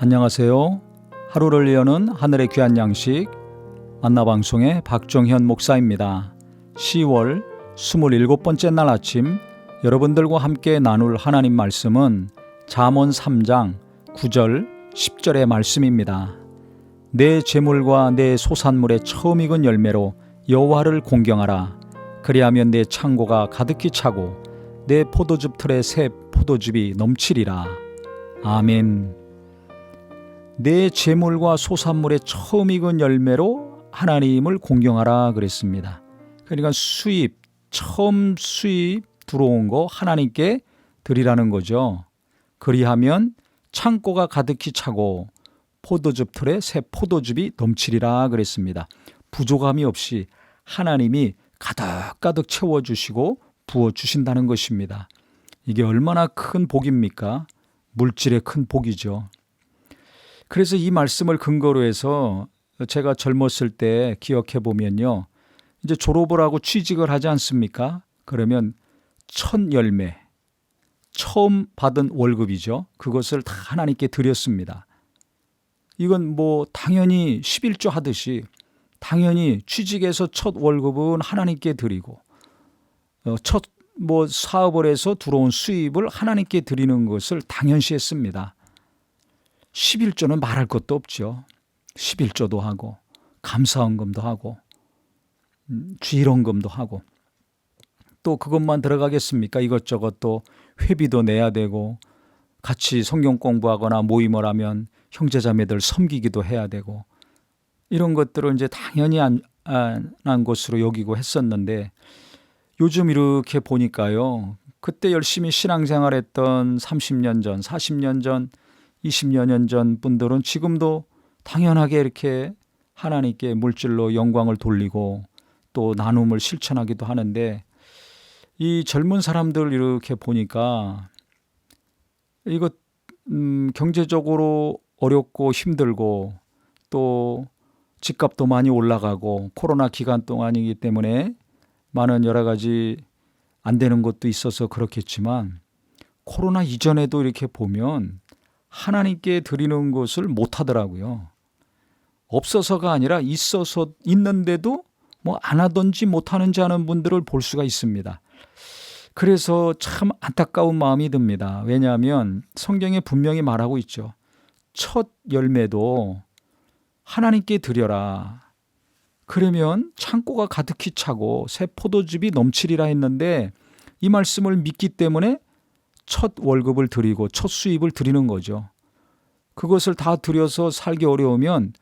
안녕하세요. 하루를 여는 하늘의 귀한 양식 만나방송의 박종현 목사입니다. 10월 27번째 날 아침 여러분들과 함께 나눌 하나님 말씀은 잠언 3장 9절 10절의 말씀입니다. 내 재물과 내 소산물의 처음 익은 열매로 여호와를 공경하라. 그리하면 내 창고가 가득히 차고 내 포도즙 틀에 새 포도즙이 넘치리라. 아멘. 내 재물과 소산물의 처음 익은 열매로 하나님을 공경하라 그랬습니다. 그러니까 처음 수입 들어온 거 하나님께 드리라는 거죠. 그리하면 창고가 가득히 차고 포도즙 틀에 새 포도즙이 넘치리라 그랬습니다. 부족함이 없이 하나님이 가득가득 채워주시고 부어주신다는 것입니다. 이게 얼마나 큰 복입니까? 물질의 큰 복이죠. 그래서 이 말씀을 근거로 해서 제가 젊었을 때 기억해 보면요. 이제 졸업을 하고 취직을 하지 않습니까? 그러면 첫 열매, 처음 받은 월급이죠. 그것을 다 하나님께 드렸습니다. 이건 당연히 11조 하듯이 당연히 취직해서 첫 월급은 하나님께 드리고 첫 사업을 해서 들어온 수입을 하나님께 드리는 것을 당연시했습니다. 11조는 말할 것도 없죠. 11조도 하고 감사헌금도 하고 주일헌금도 하고 또 그것만 들어가겠습니까? 이것저것 또 회비도 내야 되고 같이 성경 공부하거나 모임을 하면 형제자매들 섬기기도 해야 되고 이런 것들을 이제 당연히 안 것으로 여기고 했었는데 요즘 이렇게 보니까요. 그때 열심히 신앙생활했던 30년 전, 40년 전 20여 년 전 분들은 지금도 당연하게 이렇게 하나님께 물질로 영광을 돌리고 또 나눔을 실천하기도 하는데 이 젊은 사람들 이렇게 보니까 이거 경제적으로 어렵고 힘들고 또 집값도 많이 올라가고 코로나 기간 동안이기 때문에 많은 여러 가지 안 되는 것도 있어서 그렇겠지만 코로나 이전에도 이렇게 보면 하나님께 드리는 것을 못하더라고요. 없어서가 아니라 있어서 있는데도 안 하든지 못하는지 하는 분들을 볼 수가 있습니다. 그래서 참 안타까운 마음이 듭니다. 왜냐하면 성경에 분명히 말하고 있죠. 첫 열매도 하나님께 드려라. 그러면 창고가 가득히 차고 새 포도즙이 넘치리라 했는데 이 말씀을 믿기 때문에 첫 월급을 드리고 첫 수입을 드리는 거죠. 그것을 다 드려서 살기 어려우면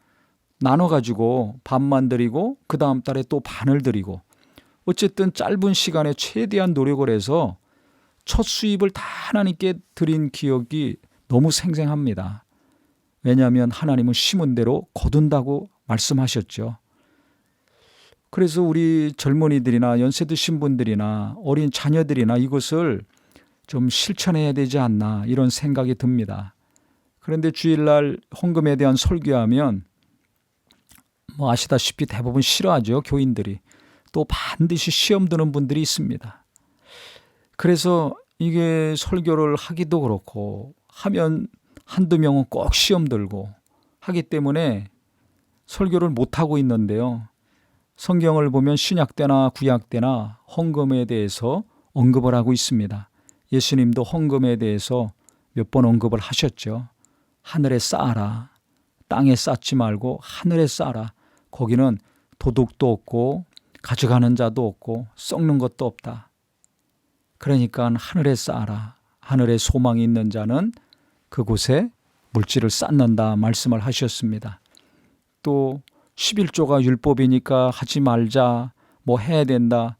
나눠가지고 반만 드리고 그 다음 달에 또 반을 드리고 어쨌든 짧은 시간에 최대한 노력을 해서 첫 수입을 다 하나님께 드린 기억이 너무 생생합니다. 왜냐하면 하나님은 심은 대로 거둔다고 말씀하셨죠. 그래서 우리 젊은이들이나 연세 드신 분들이나 어린 자녀들이나 이것을 좀 실천해야 되지 않나 이런 생각이 듭니다. 그런데 주일날 헌금에 대한 설교하면 아시다시피 대부분 싫어하죠. 교인들이. 또 반드시 시험 드는 분들이 있습니다. 그래서 이게 설교를 하기도 그렇고 하면 한두 명은 꼭 시험 들고 하기 때문에 설교를 못하고 있는데요. 성경을 보면 신약 때나 구약 때나 헌금에 대해서 언급을 하고 있습니다. 예수님도 헌금에 대해서 몇 번 언급을 하셨죠. 하늘에 쌓아라. 땅에 쌓지 말고 하늘에 쌓아라. 거기는 도둑도 없고 가져가는 자도 없고 썩는 것도 없다. 그러니까 하늘에 쌓아라. 하늘에 소망이 있는 자는 그곳에 물질을 쌓는다 말씀을 하셨습니다. 또 11조가 율법이니까 하지 말자, 해야 된다.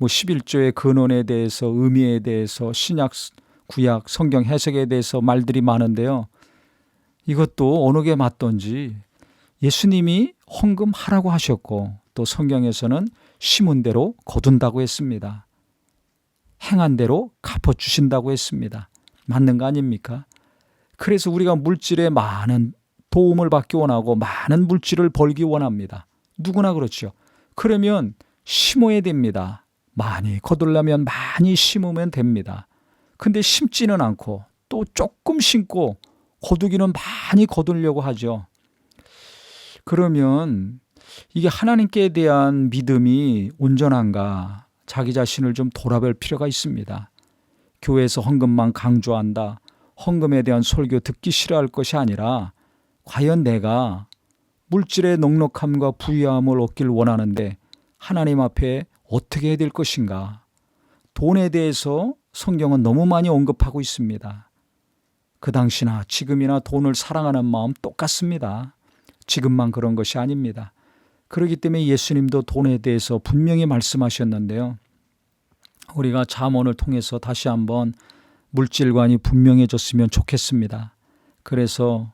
11조의 근원에 대해서 의미에 대해서 신약, 구약, 성경 해석에 대해서 말들이 많은데요. 이것도 어느 게 맞던지 예수님이 헌금하라고 하셨고 또 성경에서는 심은 대로 거둔다고 했습니다. 행한 대로 갚아주신다고 했습니다. 맞는 거 아닙니까? 그래서 우리가 물질에 많은 도움을 받기 원하고 많은 물질을 벌기 원합니다. 누구나 그렇죠. 그러면 심어야 됩니다. 많이 거두려면 많이 심으면 됩니다. 근데 심지는 않고 또 조금 심고 거두기는 많이 거두려고 하죠. 그러면 이게 하나님께 대한 믿음이 온전한가? 자기 자신을 좀 돌아볼 필요가 있습니다. 교회에서 헌금만 강조한다. 헌금에 대한 설교 듣기 싫어할 것이 아니라 과연 내가 물질의 넉넉함과 부유함을 얻길 원하는데 하나님 앞에 어떻게 해야 될 것인가? 돈에 대해서 성경은 너무 많이 언급하고 있습니다. 그 당시나 지금이나 돈을 사랑하는 마음 똑같습니다. 지금만 그런 것이 아닙니다. 그렇기 때문에 예수님도 돈에 대해서 분명히 말씀하셨는데요. 우리가 잠언을 통해서 다시 한번 물질관이 분명해졌으면 좋겠습니다. 그래서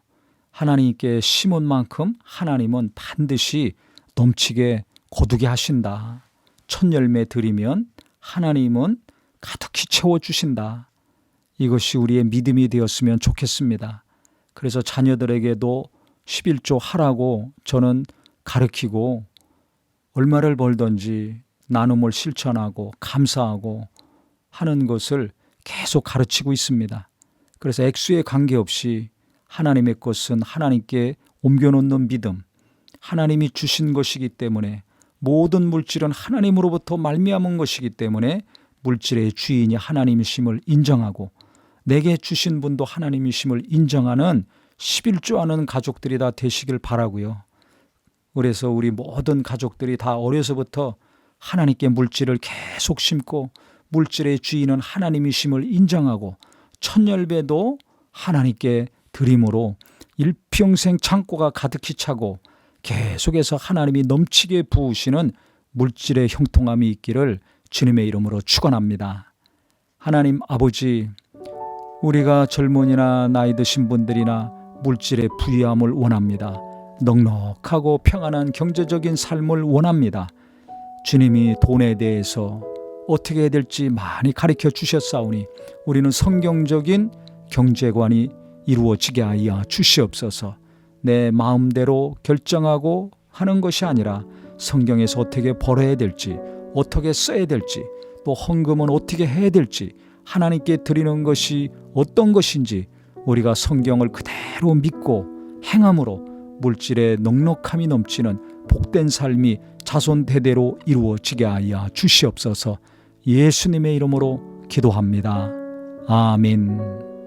하나님께 심은 만큼 하나님은 반드시 넘치게 거두게 하신다. 첫 열매 드리면 하나님은 가득히 채워주신다. 이것이 우리의 믿음이 되었으면 좋겠습니다. 그래서 자녀들에게도 11조 하라고 저는 가르치고 얼마를 벌든지 나눔을 실천하고 감사하고 하는 것을 계속 가르치고 있습니다. 그래서 액수에 관계없이 하나님의 것은 하나님께 옮겨놓는 믿음, 하나님이 주신 것이기 때문에 모든 물질은 하나님으로부터 말미암은 것이기 때문에 물질의 주인이 하나님이심을 인정하고 내게 주신 분도 하나님이심을 인정하는 11조하는 가족들이 다 되시길 바라고요. 그래서 우리 모든 가족들이 다 어려서부터 하나님께 물질을 계속 심고 물질의 주인은 하나님이심을 인정하고 첫 열매도 하나님께 드림으로 일평생 창고가 가득히 차고 계속해서 하나님이 넘치게 부으시는 물질의 형통함이 있기를 주님의 이름으로 축원합니다. 하나님 아버지, 우리가 젊은이나 나이 드신 분들이나 물질의 부유함을 원합니다. 넉넉하고 평안한 경제적인 삶을 원합니다. 주님이 돈에 대해서 어떻게 해야 될지 많이 가르쳐 주셨사오니 우리는 성경적인 경제관이 이루어지게 하여 주시옵소서. 내 마음대로 결정하고 하는 것이 아니라 성경에서 어떻게 벌어야 될지, 어떻게 써야 될지, 또 헌금은 어떻게 해야 될지, 하나님께 드리는 것이 어떤 것인지 우리가 성경을 그대로 믿고 행함으로 물질의 넉넉함이 넘치는 복된 삶이 자손 대대로 이루어지게 하여 주시옵소서. 예수님의 이름으로 기도합니다. 아멘.